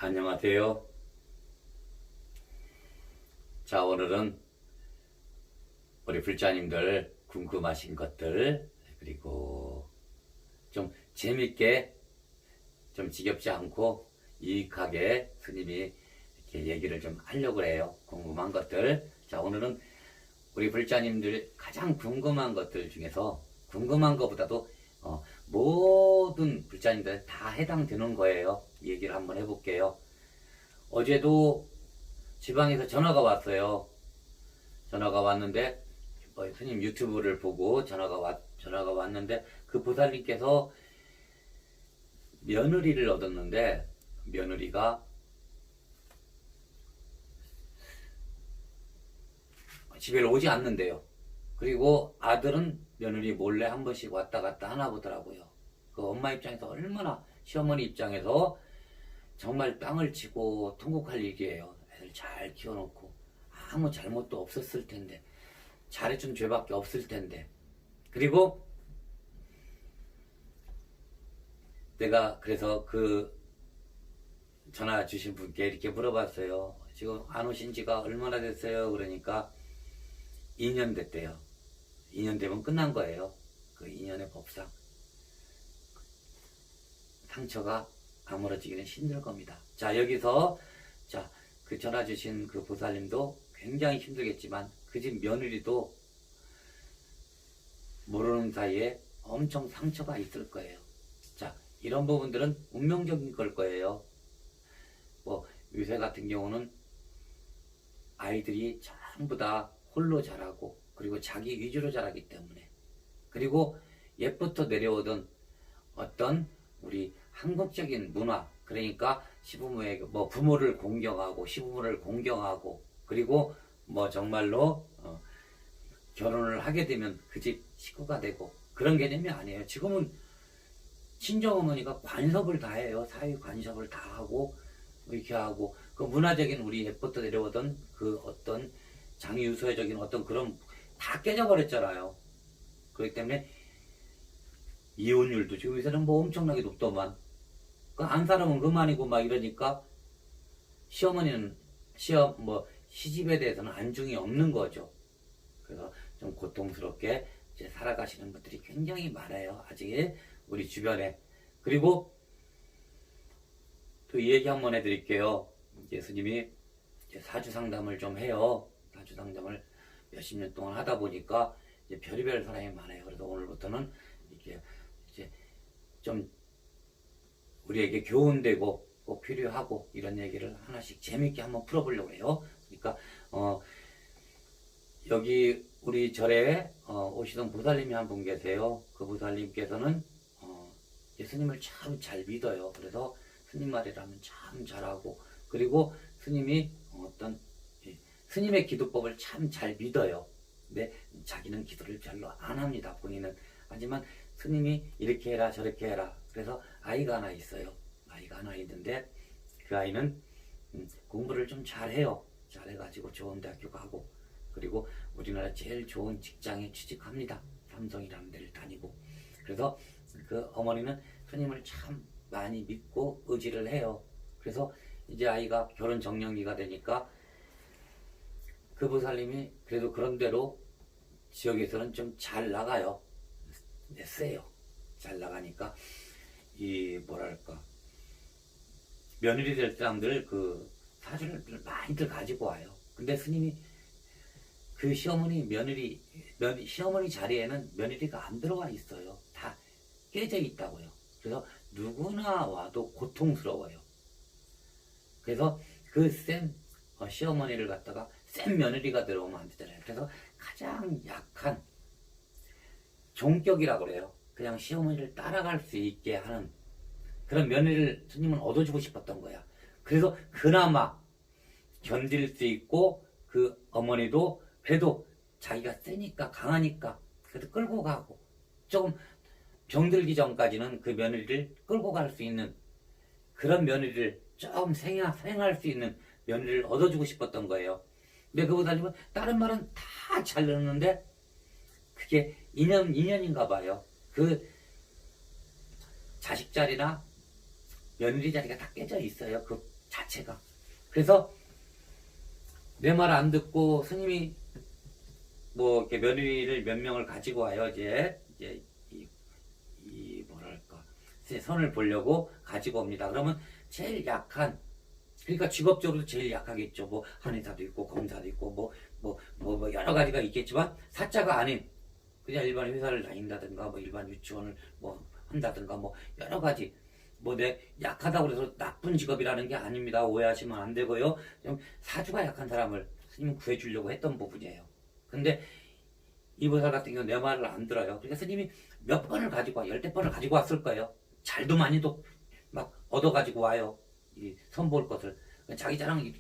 안녕하세요. 자, 오늘은 우리 불자님들 궁금하신 것들, 그리고 좀 재밌게, 좀 지겹지 않고 유익하게 스님이 이렇게 얘기를 좀 하려고 해요. 궁금한 것들. 자, 오늘은 우리 불자님들 가장 궁금한 것들 중에서 궁금한 것보다도 모든 불자님들 다 해당되는 거예요. 얘기를 한번 해볼게요. 어제도 지방에서 전화가 왔어요. 전화가 왔는데 스님 유튜브를 보고 전화가 왔는데 그 보살님께서 며느리를 얻었는데 며느리가 집에 오지 않는데요. 그리고 아들은 며느리 몰래 한 번씩 왔다 갔다 하나 보더라고요. 그 엄마 입장에서 얼마나, 시어머니 입장에서 정말 땅을 치고 통곡할 일이에요. 애들 잘 키워놓고 아무 잘못도 없었을 텐데, 잘해준 죄밖에 없을 텐데. 그리고 내가 그래서 그 전화 주신 분께 이렇게 물어봤어요. 지금 안 오신 지가 얼마나 됐어요? 그러니까 2년 됐대요. 2년 되면 끝난 거예요. 그 2년의 법상. 상처가 아물어지기는 힘들 겁니다. 자, 여기서, 자, 그 전화 주신 그 보살님도 굉장히 힘들겠지만, 그 집 며느리도 모르는 사이에 엄청 상처가 있을 거예요. 자, 이런 부분들은 운명적인 걸 거예요. 요새 같은 경우는 아이들이 전부 다 홀로 자라고, 그리고 자기 위주로 자라기 때문에, 그리고 옛부터 내려오던 어떤 우리 한국적인 문화, 그러니까 시부모에게 부모를 공경하고 시부모를 공경하고, 그리고 정말로 결혼을 하게 되면 그 집 식구가 되고, 그런 개념이 아니에요. 지금은 친정어머니가 관섭을 다 해요. 사위 관섭을 다 하고 이렇게 하고, 그 문화적인 우리 옛부터 내려오던 그 어떤 장유서적인 어떤 그런 다 깨져버렸잖아요. 그렇기 때문에 이혼율도 지금 요새는 엄청나게 높더만, 안 살아면 그만이고 막 이러니까 시어머니는 시집에 대해서는 안중이 없는 거죠. 그래서 좀 고통스럽게 이제 살아가시는 분들이 굉장히 많아요. 아직 우리 주변에. 그리고 또 이 얘기 한번 해드릴게요. 예수님이 이제 사주 상담을 좀 해요. 사주 상담을 몇십 년 동안 하다 보니까 이제 별의별 사람이 많아요. 그래서 오늘부터는 이렇게 이제 좀 우리에게 교훈되고 꼭 필요하고 이런 얘기를 하나씩 재밌게 한번 풀어보려고 해요. 그러니까 여기 우리 절에 오시던 보살님이 한 분 계세요. 그 보살님께서는 예수님을 참 잘 믿어요. 그래서 스님 말이라면 참 잘하고, 그리고 스님이 스님의 기도법을 참 잘 믿어요. 근데 자기는 기도를 별로 안 합니다. 본인은. 하지만 스님이 이렇게 해라 저렇게 해라. 그래서 아이가 하나 있어요. 아이가 하나 있는데 그 아이는 공부를 좀 잘해요. 잘해가지고 좋은 대학교 가고, 그리고 우리나라 제일 좋은 직장에 취직합니다. 삼성이라는 데를 다니고. 그래서 그 어머니는 스님을 참 많이 믿고 의지를 해요. 그래서 이제 아이가 결혼 정년기가 되니까 그 보살님이 그래도 그런 대로 지역에서는 좀 잘 나가요. 세요. 잘 나가니까 며느리 될 사람들 그 사주를 많이들 가지고 와요. 근데 스님이 그 시어머니 자리에는 며느리가 안 들어와 있어요. 다 깨져 있다고요. 그래서 누구나 와도 고통스러워요. 그래서 그 시어머니를 갖다가 센 며느리가 들어오면 안 되잖아요. 그래서 가장 약한 종격이라고 그래요. 그냥 시어머니를 따라갈 수 있게 하는 그런 며느리를 스님은 얻어주고 싶었던 거야. 그래서 그나마 견딜 수 있고, 그 어머니도 그래도 자기가 세니까 강하니까 그래도 끌고 가고, 조금 병들기 전까지는 그 며느리를 끌고 갈 수 있는 그런 며느리를 좀 생할 수 있는 며느리를 얻어주고 싶었던 거예요. 근데 그보다는 다른 말은 다 잘 듣는데 그게 인연인가 봐요. 그 자식 자리나 며느리 자리가 다 깨져 있어요. 그 자체가. 그래서 내 말 안 듣고 스님이 뭐 이렇게 며느리를 몇 명을 가지고 와요. 이제 이 뭐랄까 선을 보려고 가지고 옵니다. 그러면 제일 약한, 그러니까 직업적으로 제일 약하겠죠. 뭐 한의사도 있고 검사도 있고 뭐 여러 가지가 있겠지만 사자가 아닌 그냥 일반 회사를 다닌다든가 뭐 일반 유치원을 뭐 한다든가 뭐 여러 가지, 뭐 내 약하다고 해서 나쁜 직업이라는 게 아닙니다. 오해하시면 안 되고요. 좀 사주가 약한 사람을 스님 구해주려고 했던 부분이에요. 근데 이 보살 같은 경우는 내 말을 안 들어요. 그러니까 스님이 몇 번을 가지고 와, 10번을 가지고 왔을 거예요. 잘도 많이도 막 얻어가지고 와요. 이 선볼 것을. 자기 자랑,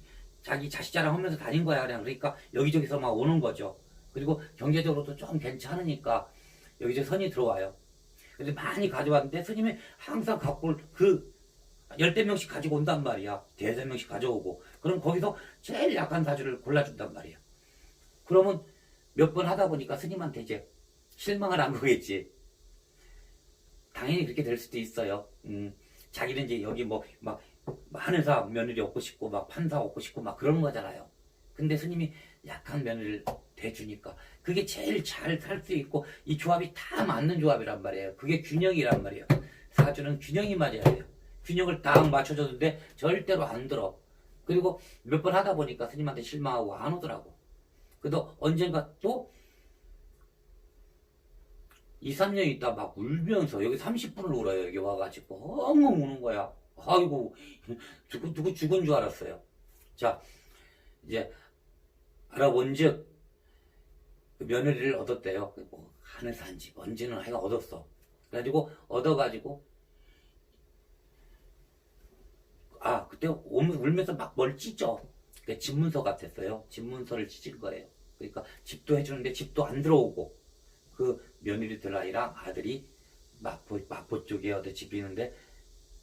자기 자식 자랑하면서 다닌 거야. 그냥. 그러니까 여기저기서 막 오는 거죠. 그리고 경제적으로도 좀 괜찮으니까 여기저기 선이 들어와요. 근데 많이 가져왔는데 스님이 항상 갖고 그 10명씩 가지고 온단 말이야. 5명씩 가져오고. 그럼 거기서 제일 약한 사주를 골라준단 말이야. 그러면 몇 번 하다 보니까 스님한테 이제 실망을 한 거겠지. 당연히 그렇게 될 수도 있어요. 자기는 이제 여기 뭐 막 한의사 며느리 얻고 싶고 막 판사 얻고 싶고 막 그런 거잖아요. 근데 스님이 약한 며느리를 대주니까 그게 제일 잘 살 수 있고 이 조합이 다 맞는 조합이란 말이에요. 그게 균형이란 말이에요. 사주는 균형이 맞아야 돼요. 균형을 딱 맞춰줬는데 절대로 안 들어. 그리고 몇 번 하다 보니까 스님한테 실망하고 안 오더라고. 그래도 언젠가 또 2, 3년 있다 막 울면서 여기 30분을 울어요. 여기 와가지고 엉엉 우는 거야. 아이고 누구 죽은 줄 알았어요. 자, 이제 알아본즉 그 며느리를 얻었대요. 뭐 한의사인지 뭔지는 하여간 얻었어. 그래가지고 얻어가지고 그때 울면서 막 뭘 찢어. 그러니까 집문서 같았어요. 집문서를 찢은 거예요. 그러니까 집도 해주는데 집도 안 들어오고 그 며느리들 아이랑 아들이 마포 쪽에 어디 집이 있는데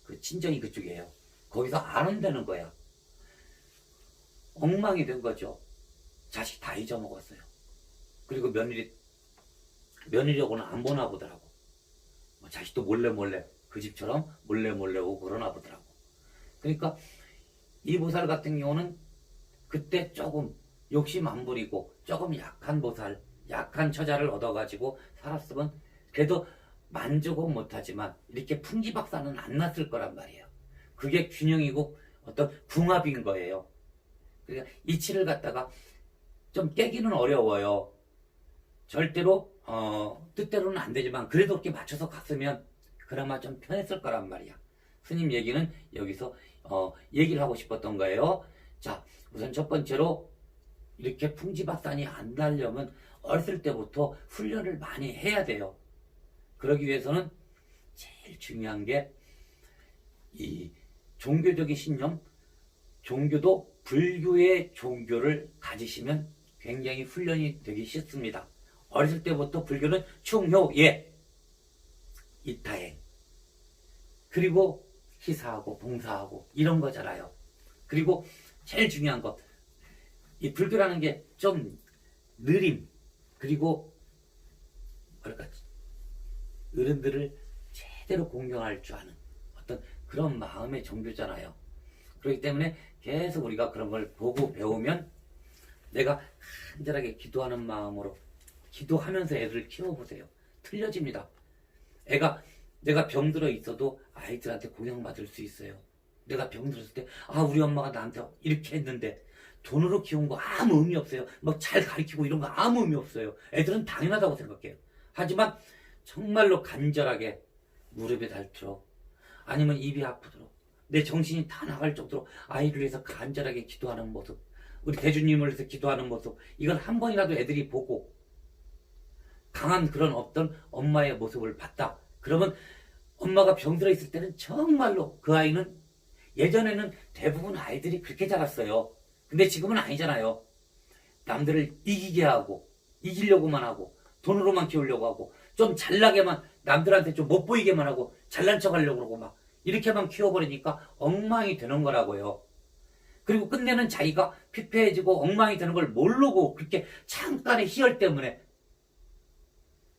그 친정이 그쪽이에요. 거기서 안 온다는 거야. 엉망이 된 거죠. 자식 다 잊어먹었어요. 그리고 며느리하고는 안 보나 보더라고. 자식도 몰래 그 집처럼 몰래 오고 그러나 보더라고. 그러니까 이 보살 같은 경우는 그때 조금 욕심 안 부리고 조금 약한 보살, 약한 처자를 얻어가지고 살았으면 그래도 만족은 못하지만 이렇게 풍지박산은 안 났을 거란 말이에요. 그게 균형이고 어떤 궁합인 거예요. 그러니까 이치를 갖다가 좀 깨기는 어려워요. 절대로 뜻대로는 안 되지만 그래도 그렇게 맞춰서 갔으면 그나마 좀 편했을 거란 말이야. 스님 얘기는 여기서 얘기를 하고 싶었던 거예요. 자, 우선 첫 번째로 이렇게 풍지박산이 안 나려면 어렸을 때부터 훈련을 많이 해야 돼요. 그러기 위해서는 제일 중요한 게 이 종교적인 신념, 종교도 불교의 종교를 가지시면 굉장히 훈련이 되기 쉽습니다. 어렸을 때부터 불교는 충효예, 이타행, 그리고 희사하고 봉사하고 이런 거잖아요. 그리고 제일 중요한 것, 이 불교라는 게 좀 느림, 그리고 뭐랄까 어른들을 제대로 공경할 줄 아는 어떤 그런 마음의 종교잖아요. 그렇기 때문에 계속 우리가 그런 걸 보고 배우면, 내가 간절하게 기도하는 마음으로 기도하면서 애들을 키워보세요. 틀려집니다. 내가 병들어 있어도 아이들한테 공양받을 수 있어요. 내가 병들었을 때 우리 엄마가 나한테 이렇게 했는데, 돈으로 키운 거 아무 의미 없어요. 막 잘 가르치고 이런 거 아무 의미 없어요. 애들은 당연하다고 생각해요. 하지만 정말로 간절하게 무릎에 닳도록, 아니면 입이 아프도록, 내 정신이 다 나갈 정도로 아이를 위해서 간절하게 기도하는 모습, 우리 대주님을 위해서 기도하는 모습, 이걸 한 번이라도 애들이 보고 강한 그런 어떤 엄마의 모습을 봤다. 그러면 엄마가 병들어 있을 때는 정말로 그 아이는, 예전에는 대부분 아이들이 그렇게 자랐어요. 근데 지금은 아니잖아요. 남들을 이기게 하고, 이기려고만 하고, 돈으로만 키우려고 하고, 좀 잘나게만, 남들한테 좀 못 보이게만 하고, 잘난 척 하려고 그러고 막 이렇게만 키워버리니까 엉망이 되는 거라고요. 그리고 끝내는 자기가 피폐해지고 엉망이 되는 걸 모르고 그렇게 잠깐의 희열 때문에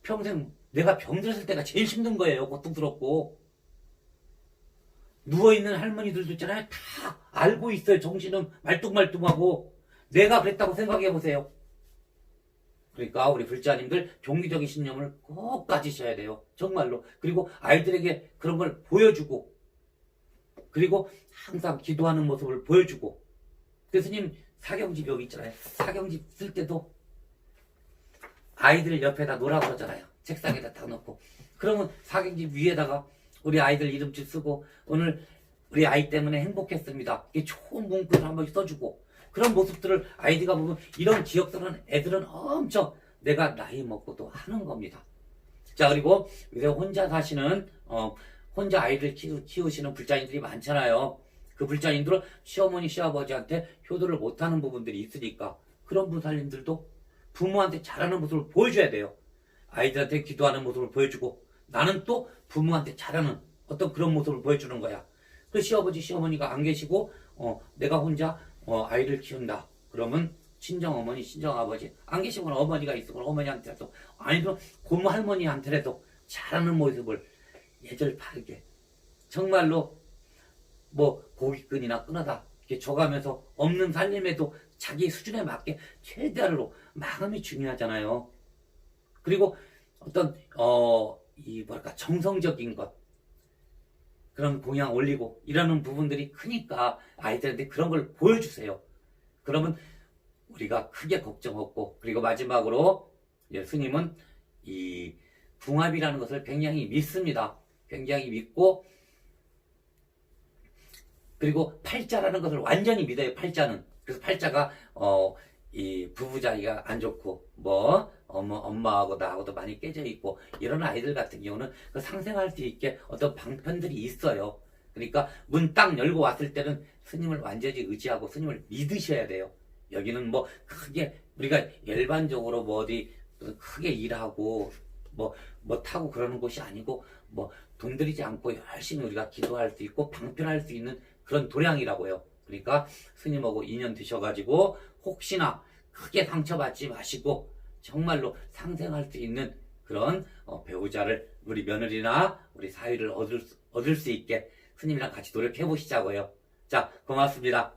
평생, 내가 병들었을 때가 제일 힘든 거예요. 고통스럽고. 누워있는 할머니들도 있잖아요. 다 알고 있어요. 정신은 말뚱말뚱하고. 내가 그랬다고 생각해 보세요. 그러니까 우리 불자님들 종교적인 신념을 꼭 가지셔야 돼요. 정말로. 그리고 아이들에게 그런 걸 보여주고, 그리고 항상 기도하는 모습을 보여주고. 교수님 사경집 여기 있잖아요. 사경집 쓸 때도 아이들 옆에다 놓으라고 그러잖아요. 책상에다 딱 놓고. 그러면 사경집 위에다가 우리 아이들 이름집 쓰고, 오늘 우리 아이 때문에 행복했습니다. 이게 좋은 문구를 한 번씩 써주고, 그런 모습들을 아이디가 보면 이런 기억들은 애들은 엄청 내가 나이 먹고도 하는 겁니다. 자, 그리고 요새 혼자 사시는 혼자 아이들 키우시는 불자님들이 많잖아요. 그 불자님들은 시어머니 시아버지한테 효도를 못하는 부분들이 있으니까 그런 부살님들도 부모한테 잘하는 모습을 보여줘야 돼요. 아이들한테 기도하는 모습을 보여주고, 나는 또 부모한테 잘하는 어떤 그런 모습을 보여주는 거야. 그 시아버지 시어머니가 안 계시고 내가 혼자 아이를 키운다. 그러면 친정어머니 친정아버지 안 계시거나 어머니가 있으거나 어머니한테라도, 아니면 고모 할머니한테라도 잘하는 모습을 예절 바르게 정말로 뭐 고깃근이나 끊어다 이렇게 줘가면서 없는 살림에도 자기 수준에 맞게 최대한으로, 마음이 중요하잖아요. 그리고 어떤 이 뭐랄까 정성적인 것, 그런 공양 올리고 이러는 부분들이 크니까 아이들한테 그런 걸 보여주세요. 그러면 우리가 크게 걱정 없고, 그리고 마지막으로 스님은 이 궁합이라는 것을 굉장히 믿습니다. 굉장히 믿고, 그리고 팔자라는 것을 완전히 믿어요. 팔자는. 그래서 팔자가 이 부부 사이가 안 좋고, 뭐 엄마하고 나하고도 많이 깨져 있고, 이런 아이들 같은 경우는 그 상생할 수 있게 어떤 방편들이 있어요. 그러니까 문 딱 열고 왔을 때는 스님을 완전히 의지하고 스님을 믿으셔야 돼요. 여기는 뭐 크게 우리가 일반적으로 뭐 어디 크게 일하고 뭐 타고 그러는 곳이 아니고, 뭐 돈 들이지 않고 열심히 우리가 기도할 수 있고 방편할 수 있는 그런 도량이라고요. 그러니까 스님하고 인연 드셔가지고 혹시나 크게 상처받지 마시고 정말로 상생할 수 있는 그런 배우자를, 우리 며느리나 우리 사위를 얻을 수 있게 스님이랑 같이 노력해 보시자고요. 자, 고맙습니다.